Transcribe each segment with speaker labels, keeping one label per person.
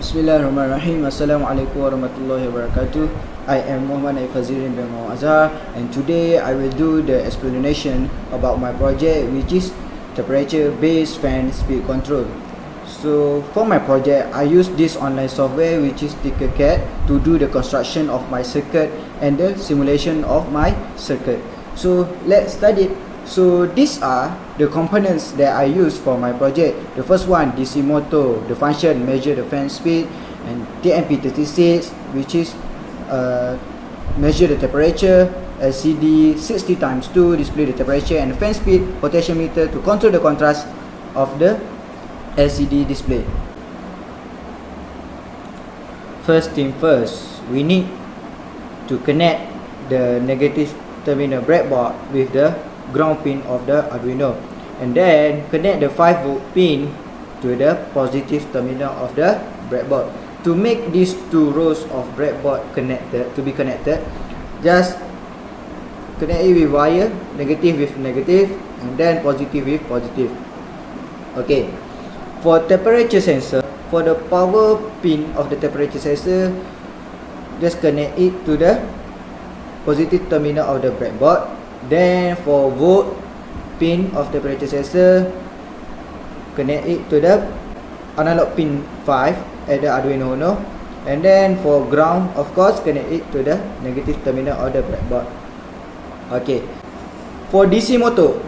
Speaker 1: Bismillahirrahmanirrahim. Assalamualaikum warahmatullahi wabarakatuh. I am Mohd Fazirin bin Azhar, and today I will do the explanation about my project, which is temperature based fan speed control. So for my project, I use this online software, which is Tinkercad, to do the construction of my circuit and the simulation of my circuit. So let's study it. So these are the components that I use for my project. The first one, DC motor, the function measure the fan speed, and TMP36, which is measure the temperature, LCD 60x2 display the temperature and the fan speed, potentiometer to control the contrast of the LCD display. First thing first, we need to connect the negative terminal breadboard with the ground pin of the Arduino, and then connect the 5V pin to the positive terminal of the breadboard. To make these two rows of breadboard connected, just connect it with wire, negative with negative, and then positive with positive. Okay, for temperature sensor, for the power pin of the temperature sensor, just connect it to the positive terminal of the breadboard. Then for volt pin of temperature sensor, connect it to the analog pin 5 at the Arduino Uno. And then for ground, of course, connect it to the negative terminal of the breadboard. Okay, for DC motor,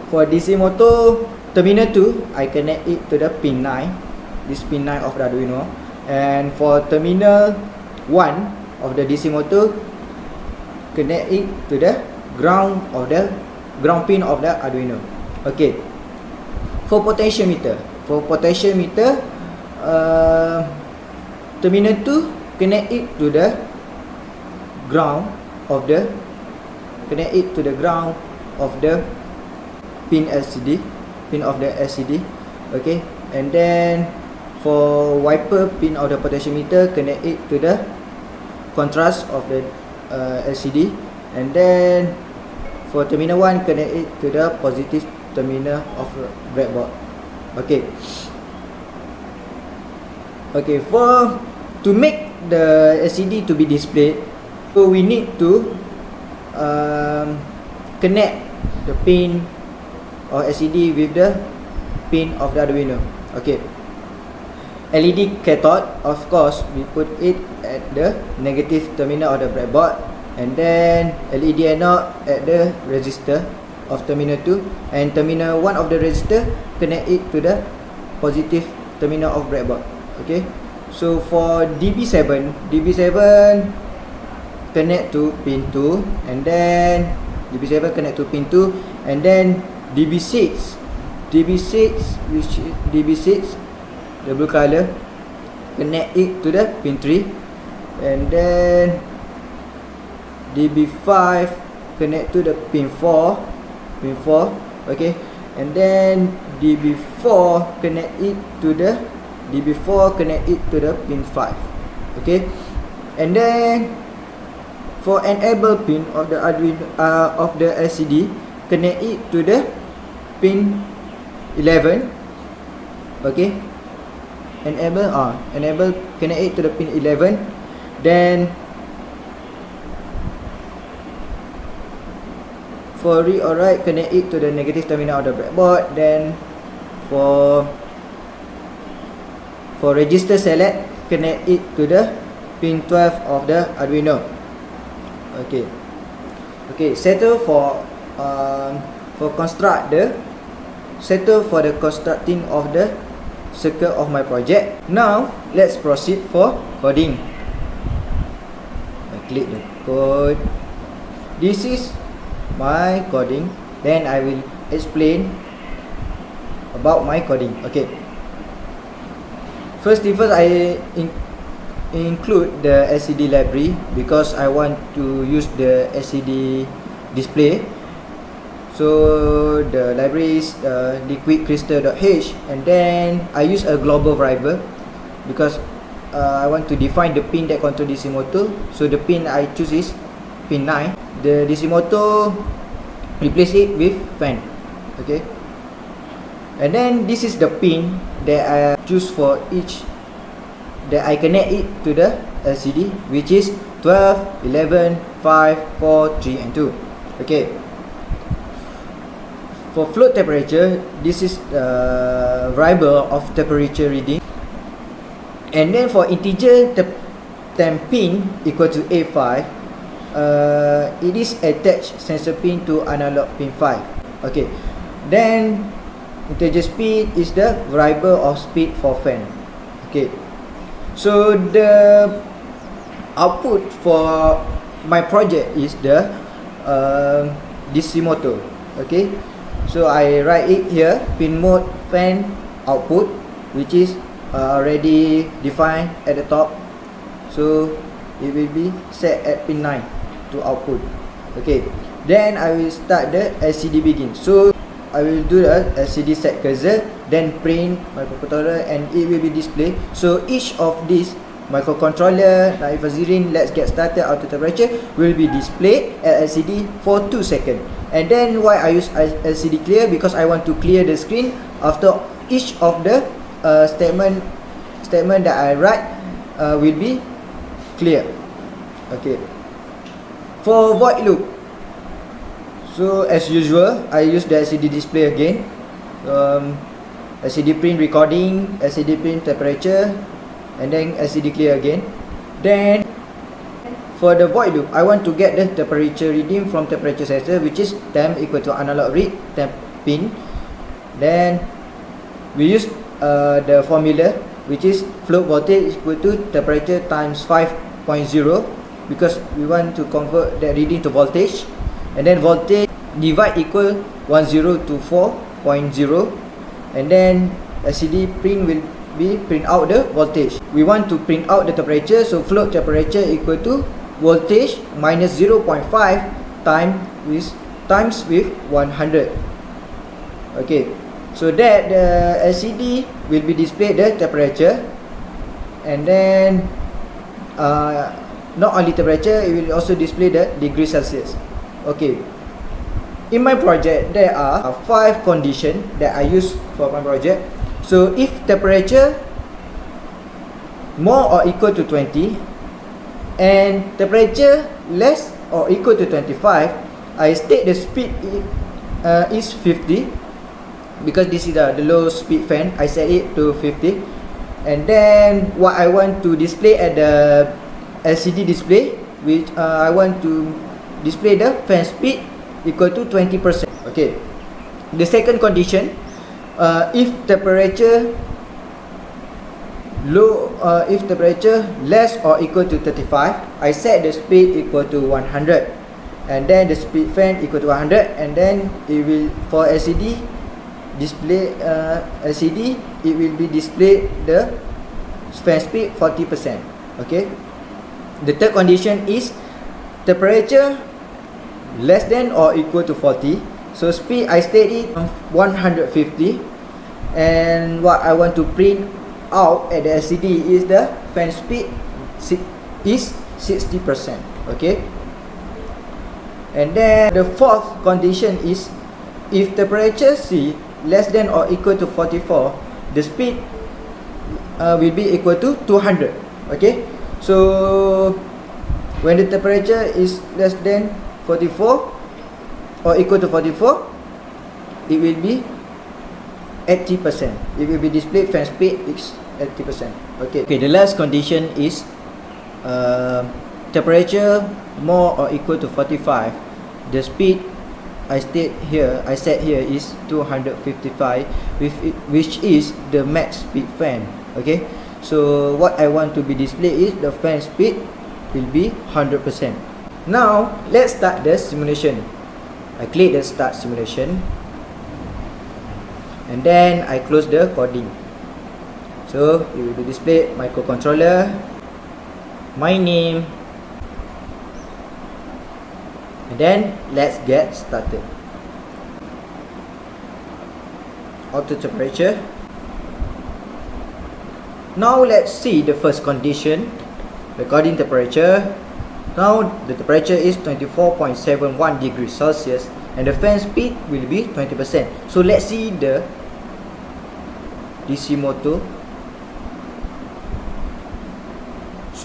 Speaker 1: terminal 2, I connect it to the pin 9, this pin 9 of the Arduino. And for terminal 1 of the DC motor, connect it to the ground pin of the Arduino. Okay, for potentiometer, terminal 2, connect it to the ground of the pin of the LCD. Okay, and then for wiper pin of the potentiometer, connect it to the contrast of the LCD. And then for terminal 1, connect it to the positive terminal of breadboard. Okay, for to make the LCD to be displayed, so we need to connect the pin or LCD with the pin of the Arduino. Okay, LED cathode, of course, we put it at the negative terminal of the breadboard, and then LED anode at the resistor of terminal 2, and terminal 1 of the resistor, connect it to the positive terminal of breadboard. Okay, so for DB7, connect to pin 2, and then DB7 connect to pin 2, and then DB6, which is DB6, the blue color, connect it to the pin 3, and then DB5 connect to the pin 4. Okay, and then DB4 connect it to the pin 5. Okay, and then for enable pin of the Arduino of the LCD, connect it to the pin 11. Okay, enable connect it to the pin 11. Then for read or write, connect it to the negative terminal of the breadboard. Then for register select, connect it to the pin 12 of the Arduino. Okay, settle for the constructing of the circuit of my project. Now let's proceed for coding. I click the code. This is my coding, then I will explain about my coding. Okay, first, I include the LCD library because I want to use the LCD display. So the library is liquidcrystal.h, and then I use a global variable because I want to define the pin that control DC motor. So the pin I choose is pin 9. The DC motor, replace it with fan. Okay, and then this is the pin that I choose for each that I connect it to the LCD, which is 12, 11, 5, 4, 3 and 2. Okay. For float temperature, this is the variable of temperature reading. And then for integer temp pin equal to A5, it is attached sensor pin to analog pin 5. Okay. Then integer speed is the variable of speed for fan. Okay. So the output for my project is the DC motor. Okay. So I write it here, pin mode fan output, which is already defined at the top. So it will be set at pin 9 to output. Okay. Then I will start the LCD begin. So I will do the LCD set cursor, then print microcontroller, and it will be displayed. So each of these microcontroller, Naif Fazirin, let's get started auto temperature will be displayed at LCD for 2 seconds. And then why I use LCD clear? Because I want to clear the screen after each of the statement that I write will be clear. Okay. For void loop, so as usual, I use the LCD display again. LCD print recording, LCD print temperature, and then LCD clear again. Then for the void loop, I want to get the temperature reading from temperature sensor, which is temp equal to analog read temp pin. Then we use the formula, which is float voltage equal to temperature times 5.0, because we want to convert the reading to voltage. And then voltage divide equal 10 to 4.0, and then LCD print will be print out the voltage. We want to print out the temperature, so float temperature equal to voltage minus 0.5 times with 100. Okay, so that the LCD will be displayed the temperature, and then not only temperature, it will also display the degree Celsius. Okay, in my project there are 5 conditions that I use for my project. So if temperature more or equal to 20 and temperature less or equal to 25, I state the speed is 50, because this is the low speed fan. I set it to 50. And then what I want to display at the LCD display, which I want to display the fan speed equal to 20%. Okay. The second condition, if temperature if temperature less or equal to 35, I set the speed equal to 100, and then the speed fan equal to 100, and then it will, for LCD display LCD, it will be displayed the fan speed 40%. Okay. The third condition is temperature less than or equal to 40, so speed I state it 150, and what I want to print out at the LCD is the fan speed is 60%. Okay. And then the fourth condition is if temperature C less than or equal to 44, the speed will be equal to 200. Okay. So when the temperature is less than 44 or equal to 44, it will be 80%. It will be displayed fan speed is 80%. Okay. Okay, the last condition is temperature more or equal to 45. The speed I set here is 255, which is the max speed fan. Okay. So what I want to be displayed is the fan speed will be 100%. Now let's start the simulation. I click the start simulation, and then I close the coding. So it will be displayed microcontroller, my name, and then let's get started. Auto temperature. Now let's see the first condition, recording temperature. Now the temperature is 24.71 degrees Celsius and the fan speed will be 20%. So let's see the DC motor.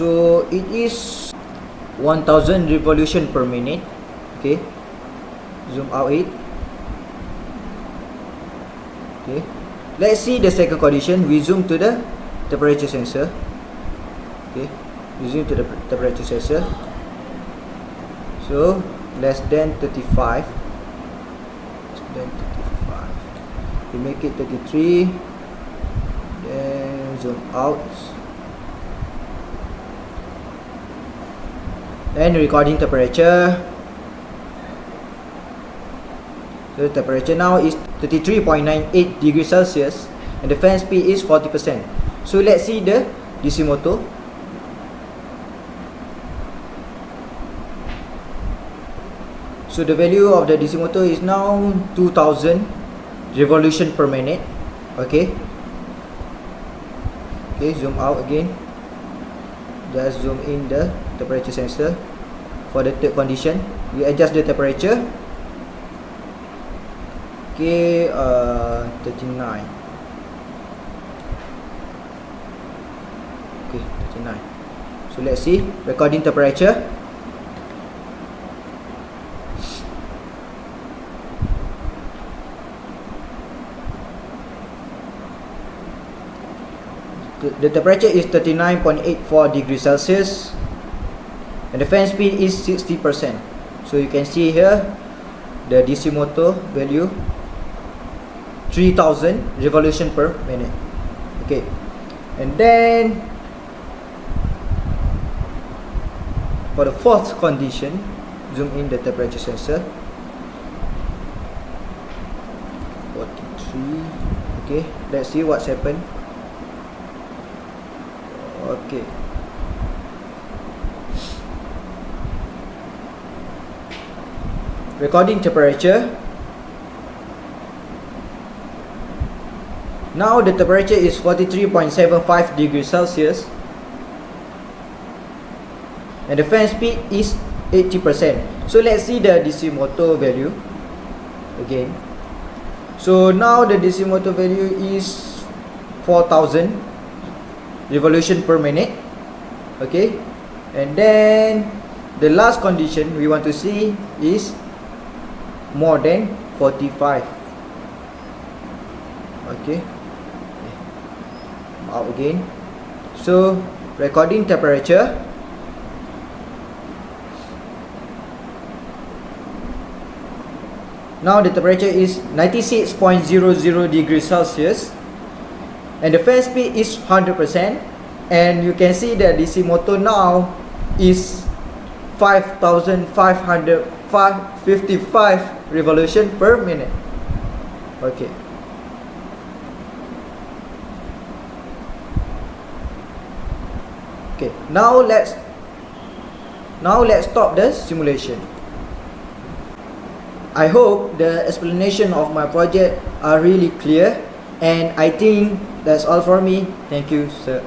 Speaker 1: So it is 1000 revolution per minute. Okay, zoom out it. Okay, let's see the second condition. We zoom to the temperature sensor. Okay, we zoom to the temperature sensor. So less than 35. Less than 35. We make it 33. Then zoom out. And recording temperature. So the temperature now is 33.98 degrees Celsius and the fan speed is 40%. So let's see the DC motor. So the value of the DC motor is now 2000 revolution per minute. Okay. Okay, zoom out again. Just zoom in the temperature sensor. For the third condition, we adjust the temperature. Okay, 39. Okay, 39. So let's see, recording temperature. The temperature is 39.84 degrees Celsius and the fan speed is 60%. So you can see here the DC motor value 3000 revolution per minute. Okay, and then for the fourth condition, zoom in the temperature sensor. 43. Okay, let's see what's happened. Okay, recording temperature. Now the temperature is 43.75 degrees Celsius and the fan speed is 80%. So let's see the DC motor value again. So now the DC motor value is 4000 revolution per minute. Okay, and then the last condition we want to see is more than 45. Okay, out again. So recording temperature. Now the temperature is 96.00 degrees Celsius and the fan speed is 100%, and you can see the DC motor now is 5555 revolution per minute. Okay, okay, now let's stop the simulation. I hope the explanation of my project are really clear, and I think that's all for me. Thank you, sir.